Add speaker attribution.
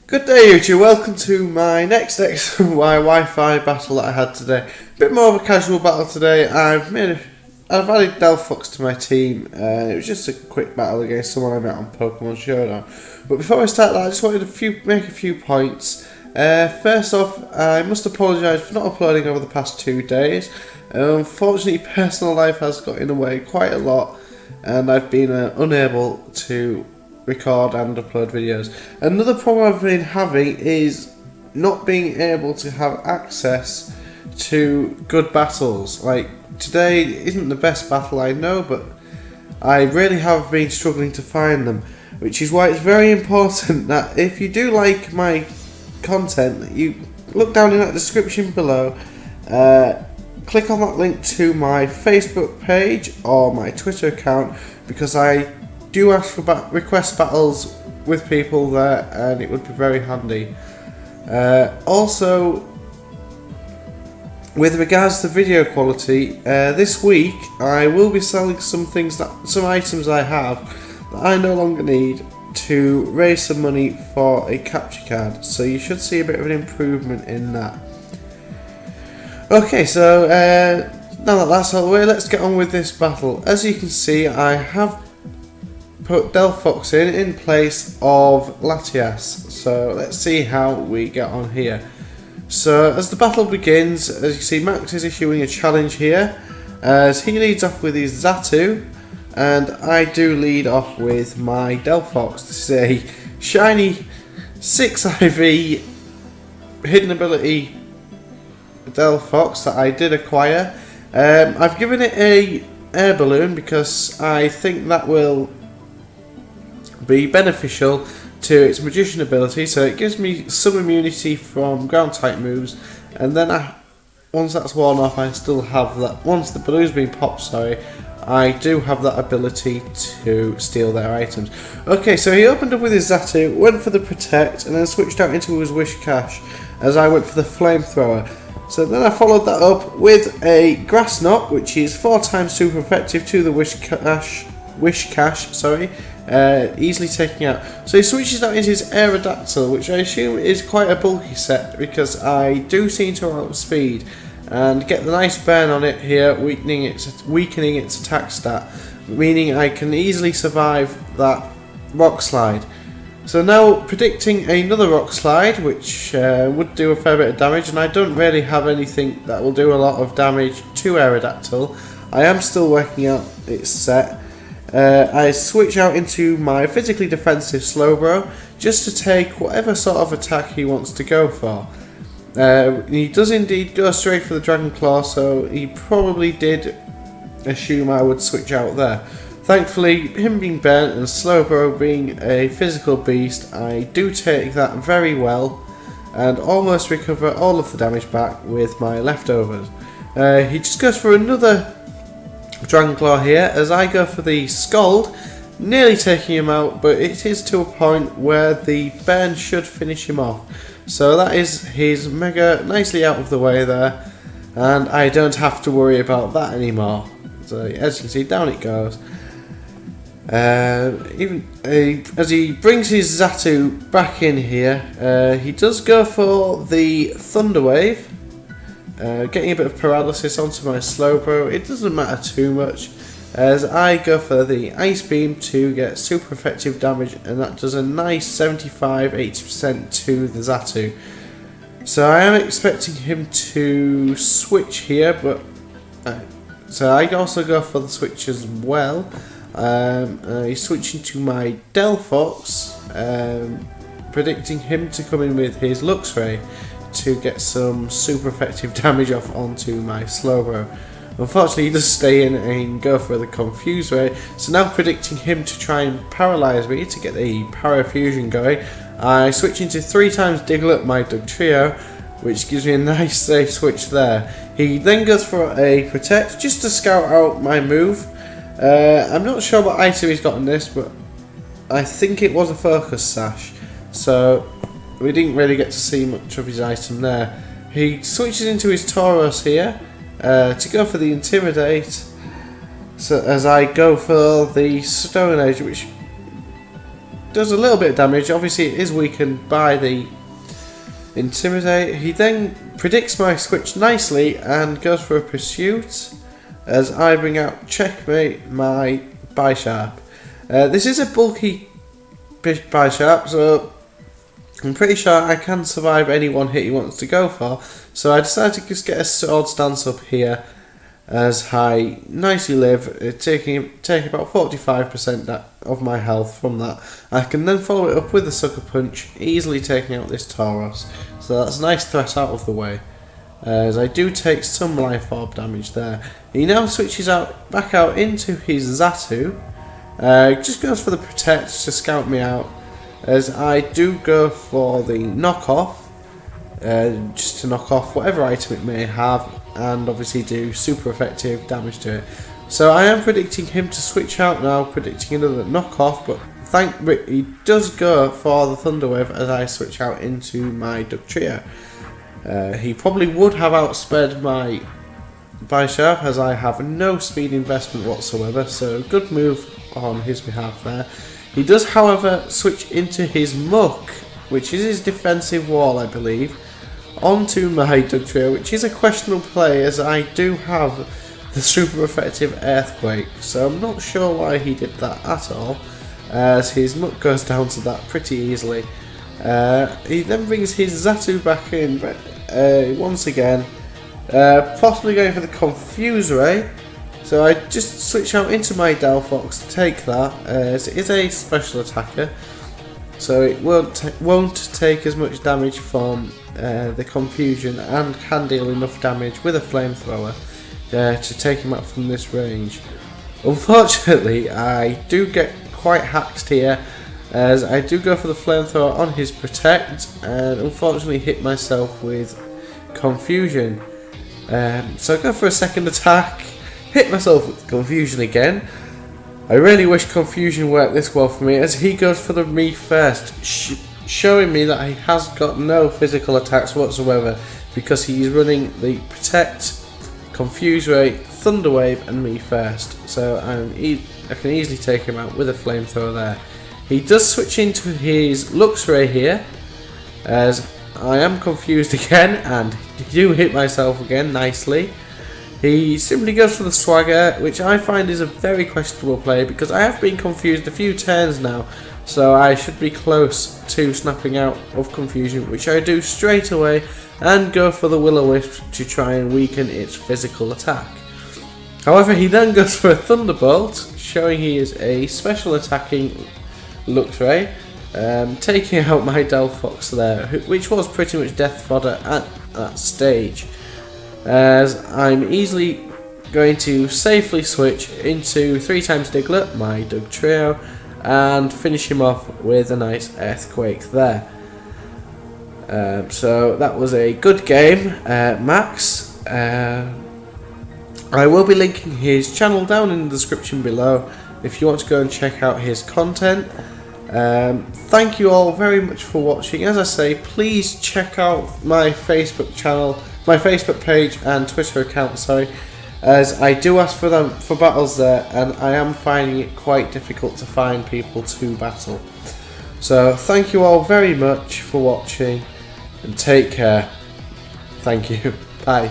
Speaker 1: Good day YouTube, welcome to my next Wi-Fi battle that I had today. A bit more of a casual battle today. I've added Delphox to my team. It was just a quick battle against someone I met on Pokemon Showdown. But before I start that, I just wanted to make a few points. First off, I must apologise for not uploading over the past 2 days. Unfortunately, personal life has got in the way quite a lot, and I've been unable to record and upload videos. Another problem I've been having is not being able to have access to good battles. Like, today isn't the best battle I know, but I really have been struggling to find them, which is why it's very important that if you do like my content, that you look down in that description below, click on that link to my Facebook page or my Twitter account, because I do ask for request battles with people there, and it would be very handy. Also, with regards to video quality, this week I will be selling some items I have that I no longer need to raise some money for a capture card, so you should see a bit of an improvement in that. Okay, so now that that's out of the way, let's get on with this battle. As you can see, I have put Delphox in place of Latias, so let's see how we get on here. So as the battle begins, as you see, Max is issuing a challenge here, as he leads off with his Xatu, and I do lead off with my Delphox. This is a shiny 6 IV hidden ability Delphox that I did acquire. I've given it a air balloon because I think that will be beneficial to its magician ability, so it gives me some immunity from ground type moves, and then once that's worn off, I still have that. Once the balloon's been popped, I do have that ability to steal their items. Okay, so he opened up with his Xatu, went for the protect, and then switched out into his wish cache as I went for the flamethrower. So then I followed that up with a grass knot, which is 4 times super effective to the wish cache, easily taking out. So he switches out into his Aerodactyl, which I assume is quite a bulky set, because I do seem to outspeed and get the nice burn on it here, weakening its attack stat, meaning I can easily survive that rock slide. So now predicting another rock slide, which would do a fair bit of damage, and I don't really have anything that will do a lot of damage to Aerodactyl. I am still working out its set. I switch out into my physically defensive Slowbro just to take whatever sort of attack he wants to go for. He does indeed go straight for the Dragon Claw, so he probably did assume I would switch out there. Thankfully, him being burnt and Slowbro being a physical beast, I do take that very well and almost recover all of the damage back with my leftovers. He just goes for another Dragon Claw here, as I go for the Scald, nearly taking him out, but it is to a point where the burn should finish him off. So that is his Mega nicely out of the way there, and I don't have to worry about that anymore. So as you can see, down it goes. As he brings his Xatu back in here, he does go for the Thunder Wave, getting a bit of paralysis onto my Slowbro. It doesn't matter too much, as I go for the Ice Beam to get super effective damage, and that does a nice 75-80% to the Xatu. So I am expecting him to switch here, but so I also go for the switch as well. He's switching to my Delphox, predicting him to come in with his Luxray to get some super effective damage off onto my Slowbro. Unfortunately, he does stay in and go for the Confuse Ray, so now predicting him to try and paralyze me to get the Parafusion going, I switch into 3 times Diglett, my Dugtrio, which gives me a nice safe switch there. He then goes for a Protect just to scout out my move. I'm not sure what item he's got in this, but I think it was a Focus Sash, so we didn't really get to see much of his item there. He switches into his Tauros here to go for the Intimidate, so as I go for the Stone Age, which does a little bit of damage. Obviously it is weakened by the Intimidate. He then predicts my switch nicely and goes for a pursuit as I bring out Checkmate my Bisharp. This is a bulky Bisharp, so I'm pretty sure I can survive any one hit he wants to go for. So I decided to just get a sword stance up here as I nicely live, taking about 45% of my health from that. I can then follow it up with a Sucker Punch, easily taking out this Tauros. So that's a nice threat out of the way, as I do take some Life Orb damage there. He now switches back out into his Xatu, just goes for the Protect to scout me out, as I do go for the knockoff, just to knock off whatever item it may have, and obviously do super effective damage to it. So I am predicting him to switch out now, predicting another knockoff, but he does go for the Thunder Wave as I switch out into my Dugtrio. He probably would have outsped my Bisharp as I have no speed investment whatsoever, so good move on his behalf there. He does, however, switch into his Muck, which is his defensive wall, I believe, onto my Dugtrio, which is a questionable play as I do have the super effective Earthquake, so I'm not sure why he did that at all, as his Muck goes down to that pretty easily. He then brings his Xatu back in, but once again, possibly going for the Confuse Ray. So I just switch out into my Delphox to take that, as it is a special attacker, so it won't take as much damage from the confusion and can deal enough damage with a flamethrower to take him out from this range. Unfortunately, I do get quite hacked here, as I do go for the flamethrower on his Protect and unfortunately hit myself with confusion. So I go for a second attack, hit myself with confusion again. I really wish confusion worked this well for me, as he goes for the me first, showing me that he has got no physical attacks whatsoever, because he's running the Protect, Confuse Ray, Thunder Wave and me first. So I can easily take him out with a flamethrower there. He does switch into his Lux Ray here, as I am confused again and do hit myself again nicely. He simply goes for the Swagger, which I find is a very questionable play, because I have been confused a few turns now, so I should be close to snapping out of confusion, which I do straight away, and go for the Will-O-Wisp to try and weaken its physical attack. However, he then goes for a Thunderbolt, showing he is a special attacking Luxray, taking out my Delphox there, which was pretty much death fodder at that stage, as I'm easily going to safely switch into 3x Diglett, my Dugtrio, and finish him off with a nice Earthquake there. So that was a good game, Max. I will be linking his channel down in the description below if you want to go and check out his content. Thank you all very much for watching. As I say, please check out my Facebook channel, my Facebook page and Twitter account, sorry, as I do ask for them for battles there, and I am finding it quite difficult to find people to battle. So thank you all very much for watching, and take care. Thank you. Bye.